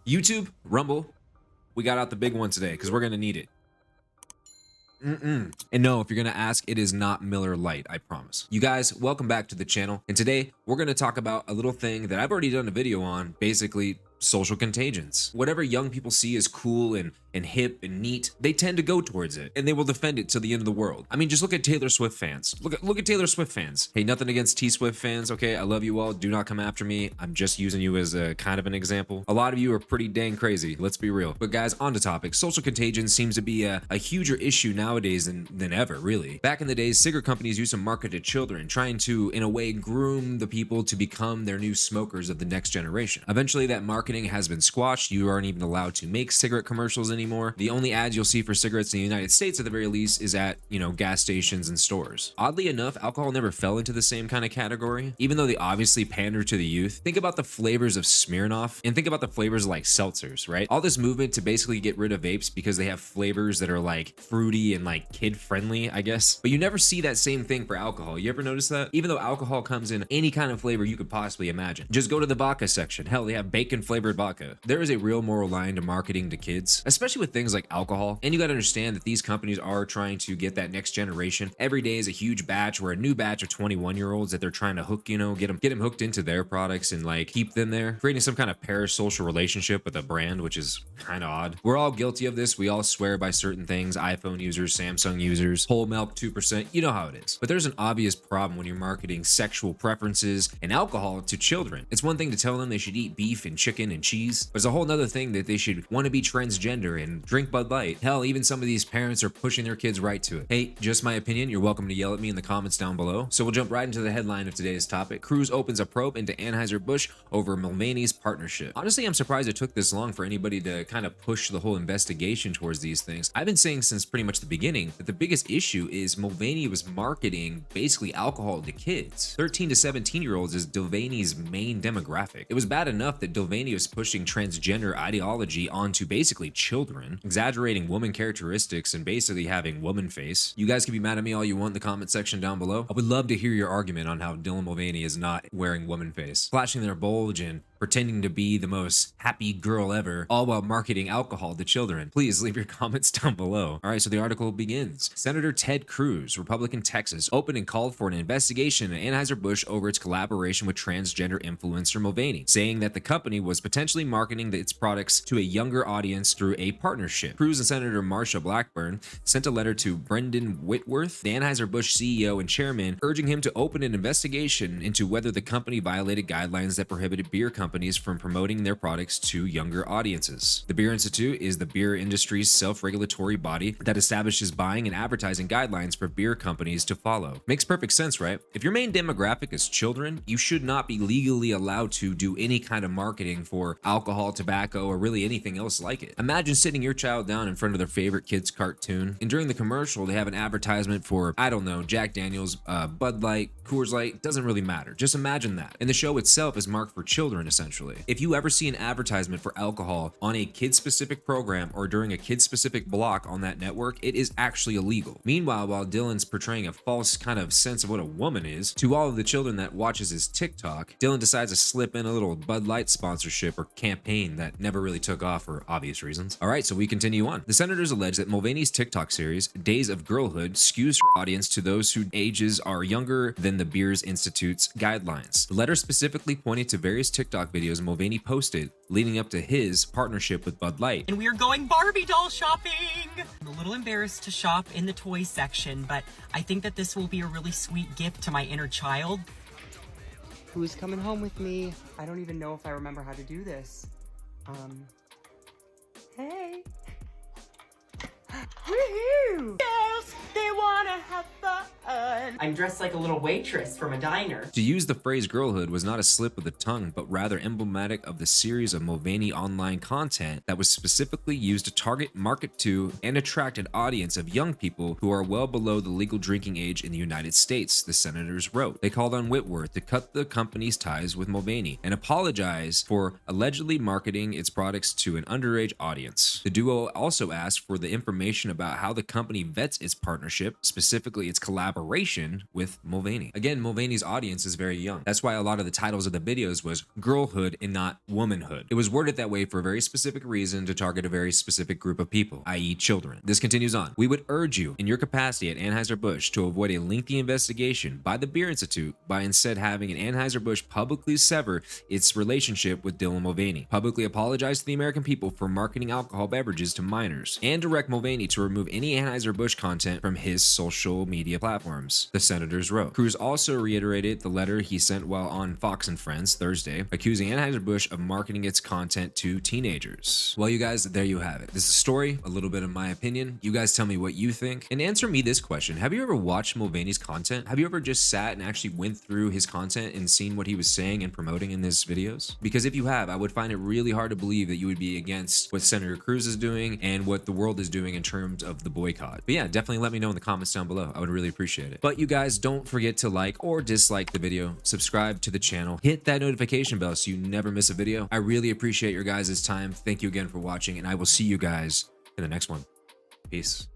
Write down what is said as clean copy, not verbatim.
YouTube, Rumble, we got out the big one today because we're going to need it. And no, if you're going to ask, it is not Miller Lite, I promise. You guys, welcome back to the channel. And today we're going to talk about a little thing that I've already done a video on, basically social contagions. Whatever young people see as cool and hip and neat, they tend to go towards it and they will defend it till the end of the world. I mean, just look at Taylor Swift fans. Look at Taylor Swift fans. Hey, nothing against T Swift fans, okay? I love you all. Do not come after me. I'm just using you as a kind of an example. A lot of you are pretty dang crazy. Let's be real. But guys, on to topic. Social contagion seems to be a huger issue nowadays than ever, really. Back in the days, cigarette companies used to market to children, trying to, in a way, groom the people to become their new smokers of the next generation. Eventually, that marketing has been squashed. You aren't even allowed to make cigarette commercials anymore. The only ads you'll see for cigarettes in the United States, at the very least, is at, gas stations and stores. Oddly enough, alcohol never fell into the same kind of category, even though they obviously pander to the youth. Think about the flavors of Smirnoff and think about the flavors like seltzers, right? All this movement to basically get rid of vapes because they have flavors that are like fruity and like kid friendly, I guess. But you never see that same thing for alcohol. You ever notice that? Even though alcohol comes in any kind of flavor you could possibly imagine. Just go to the vodka section. Hell, they have bacon flavored vodka. There is a real moral line to marketing to kids, especially with things like alcohol. And you got to understand that these companies are trying to get that next generation. Every day is a huge batch or a new batch of 21-year-olds that they're trying to hook, get them hooked into their products and like keep them there, creating some kind of parasocial relationship with a brand, which is kind of odd. We're all guilty of this. We all swear by certain things. iPhone users, Samsung users, whole milk 2%. You know how it is. But there's an obvious problem when you're marketing sexual preferences and alcohol to children. It's one thing to tell them they should eat beef and chicken and cheese, but it's a whole nother thing that they should want to be transgender and drink Bud Light. Hell, even some of these parents are pushing their kids right to it. Hey, just my opinion. You're welcome to yell at me in the comments down below. So we'll jump right into the headline of today's topic. Cruise opens a probe into Anheuser-Busch over Mulvaney's partnership. Honestly, I'm surprised it took this long for anybody to kind of push the whole investigation towards these things. I've been saying since pretty much the beginning that the biggest issue is Mulvaney was marketing basically alcohol to kids. 13 to 17-year-olds is Mulvaney's main demographic. It was bad enough that Mulvaney was pushing transgender ideology onto basically children, exaggerating woman characteristics and basically having woman face. You guys can be mad at me all you want in the comment section down below. I would love to hear your argument on how Dylan Mulvaney is not wearing woman face, flashing their bulge and pretending to be the most happy girl ever, all while marketing alcohol to children. Please leave your comments down below. All right, so the article begins. Senator Ted Cruz, Republican Texas, opened and called for an investigation at Anheuser-Busch over its collaboration with transgender influencer Mulvaney, saying that the company was potentially marketing its products to a younger audience through a partnership. Cruz and Senator Marsha Blackburn sent a letter to Brendan Whitworth, the Anheuser-Busch CEO and chairman, urging him to open an investigation into whether the company violated guidelines that prohibited beer companies from promoting their products to younger audiences. The Beer Institute is the beer industry's self-regulatory body that establishes buying and advertising guidelines for beer companies to follow. Makes perfect sense, right? If your main demographic is children, you should not be legally allowed to do any kind of marketing for alcohol, tobacco, or really anything else like it. Imagine sitting your child down in front of their favorite kid's cartoon, and during the commercial, they have an advertisement for, I don't know, Jack Daniels, Bud Light, Coors Light, doesn't really matter. Just imagine that. And the show itself is marked for children, essentially. If you ever see an advertisement for alcohol on a kid-specific program or during a kid-specific block on that network, it is actually illegal. Meanwhile, while Dylan's portraying a false kind of sense of what a woman is, to all of the children that watches his TikTok, Dylan decides to slip in a little Bud Light sponsorship or campaign that never really took off for obvious reasons. All right, so we continue on. The senators allege that Mulvaney's TikTok series, Days of Girlhood, skews her audience to those whose ages are younger than the Beers Institute's guidelines. The letter specifically pointed to various TikTok videos Mulvaney posted leading up to his partnership with Bud Light. And we are going Barbie doll shopping! I'm a little embarrassed to shop in the toy section, but I think that this will be a really sweet gift to my inner child. Who's coming home with me? I don't even know if I remember how to do this. Hey. Woohoo! Girls, they wanna have fun. I'm dressed like a little waitress from a diner. To use the phrase girlhood was not a slip of the tongue, but rather emblematic of the series of Mulvaney online content that was specifically used to target, market to, and attract an audience of young people who are well below the legal drinking age in the United States, the senators wrote. They called on Whitworth to cut the company's ties with Mulvaney and apologize for allegedly marketing its products to an underage audience. The duo also asked for the information about how the company vets its partnership, specifically its collaboration separation with Mulvaney. Again, Mulvaney's audience is very young. That's why a lot of the titles of the videos was girlhood and not womanhood. It was worded that way for a very specific reason to target a very specific group of people, i.e. children. This continues on. We would urge you in your capacity at Anheuser-Busch to avoid a lengthy investigation by the Beer Institute by instead having an Anheuser-Busch publicly sever its relationship with Dylan Mulvaney, publicly apologize to the American people for marketing alcohol beverages to minors, and direct Mulvaney to remove any Anheuser-Busch content from his social media platforms, the senators wrote. Cruz also reiterated the letter he sent while on Fox and Friends Thursday, accusing Anheuser-Busch of marketing its content to teenagers. Well, you guys, there you have it. This is a story, a little bit of my opinion. You guys tell me what you think, and answer me this question. Have you ever watched Mulvaney's content? Have you ever just sat and actually went through his content and seen what he was saying and promoting in his videos? Because if you have, I would find it really hard to believe that you would be against what Senator Cruz is doing and what the world is doing in terms of the boycott. But yeah, definitely let me know in the comments down below. I would really appreciate it. But you guys, don't forget to like or dislike the video, subscribe to the channel, hit that notification bell so you never miss a video. I really appreciate your guys' time. Thank you again for watching, and I will see you guys in the next one. Peace.